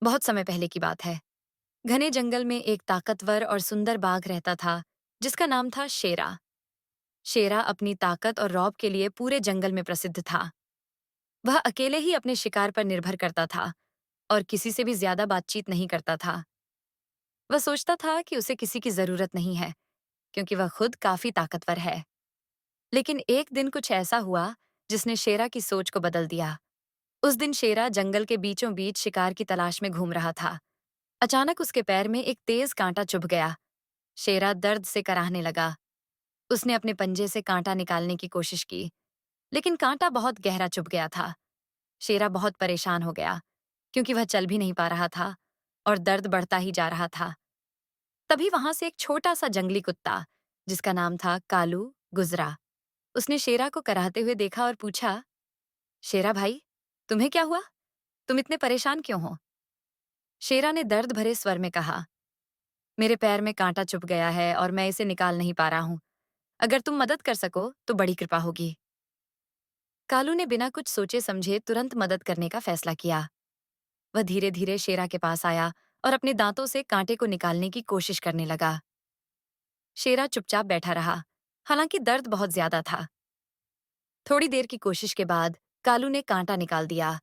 बहुत समय पहले की बात है। घने जंगल में एक ताकतवर और सुंदर बाघ रहता था, जिसका नाम था शेरा। शेरा अपनी ताकत और रौब के लिए पूरे जंगल में प्रसिद्ध था। वह अकेले ही अपने शिकार पर निर्भर करता था और किसी से भी ज्यादा बातचीत नहीं करता था। वह सोचता था कि उसे किसी की जरूरत नहीं है, क्योंकि वह खुद काफी ताकतवर है। लेकिन एक दिन कुछ ऐसा हुआ जिसने शेरा की सोच को बदल दिया। उस दिन शेरा जंगल के बीचों बीच शिकार की तलाश में घूम रहा था। अचानक उसके पैर में एक तेज कांटा चुभ गया। शेरा दर्द से कराहने लगा। उसने अपने पंजे से कांटा निकालने की कोशिश की, लेकिन कांटा बहुत गहरा चुभ गया था। शेरा बहुत परेशान हो गया, क्योंकि वह चल भी नहीं पा रहा था और दर्द बढ़ता ही जा रहा था। तभी वहां से एक छोटा सा जंगली कुत्ता, जिसका नाम था कालू, गुजरा। उसने शेरा को कराहते हुए देखा और पूछा, शेरा भाई, तुम्हें क्या हुआ? तुम इतने परेशान क्यों हो? शेरा ने दर्द भरे स्वर में कहा, मेरे पैर में कांटा चुभ गया है और मैं इसे निकाल नहीं पा रहा हूं। अगर तुम मदद कर सको तो बड़ी कृपा होगी। कालू ने बिना कुछ सोचे समझे तुरंत मदद करने का फैसला किया। वह धीरे धीरे शेरा के पास आया और अपने दांतों से कांटे को निकालने की कोशिश करने लगा। शेरा चुपचाप बैठा रहा, हालांकि दर्द बहुत ज्यादा था। थोड़ी देर की कोशिश के बाद कालू ने कांटा निकाल दिया।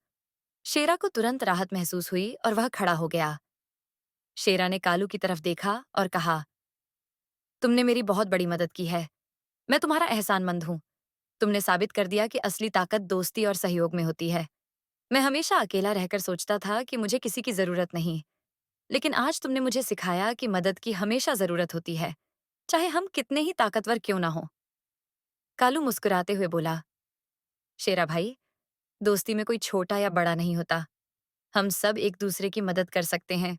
शेरा को तुरंत राहत महसूस हुई और वह खड़ा हो गया। शेरा ने कालू की तरफ देखा और कहा, तुमने मेरी बहुत बड़ी मदद की है। मैं तुम्हारा एहसानमंद हूँ। तुमने साबित कर दिया कि असली ताकत दोस्ती और सहयोग में होती है। मैं हमेशा अकेला रहकर सोचता था कि मुझे किसी की जरूरत नहीं, लेकिन आज तुमने मुझे सिखाया कि मदद की हमेशा जरूरत होती है, चाहे हम कितने ही ताकतवर क्यों ना हो। कालू मुस्कुराते हुए बोला, शेरा भाई, दोस्ती में कोई छोटा या बड़ा नहीं होता। हम सब एक दूसरे की मदद कर सकते हैं।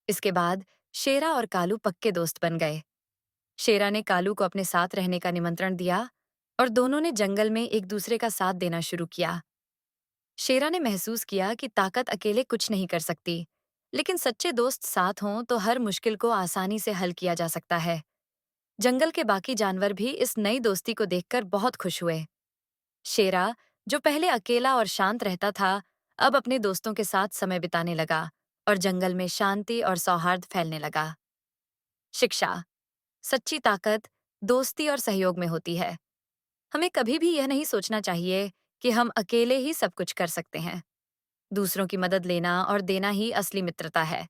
इसके बाद शेरा और कालू पक्के दोस्त बन गए। शेरा ने कालू को अपने साथ रहने का निमंत्रण दिया और दोनों ने जंगल में एक दूसरे का साथ देना शुरू किया। शेरा ने महसूस किया कि ताकत अकेले कुछ नहीं कर सकती, लेकिन सच्चे दोस्त साथ हों तो हर मुश्किल को आसानी से हल किया जा सकता है। जंगल के बाकी जानवर भी इस नई दोस्ती को देखकर बहुत खुश हुए। शेरा, जो पहले अकेला और शांत रहता था, अब अपने दोस्तों के साथ समय बिताने लगा और जंगल में शांति और सौहार्द फैलने लगा। शिक्षा। सच्ची ताकत दोस्ती और सहयोग में होती है। हमें कभी भी यह नहीं सोचना चाहिए कि हम अकेले ही सब कुछ कर सकते हैं। दूसरों की मदद लेना और देना ही असली मित्रता है।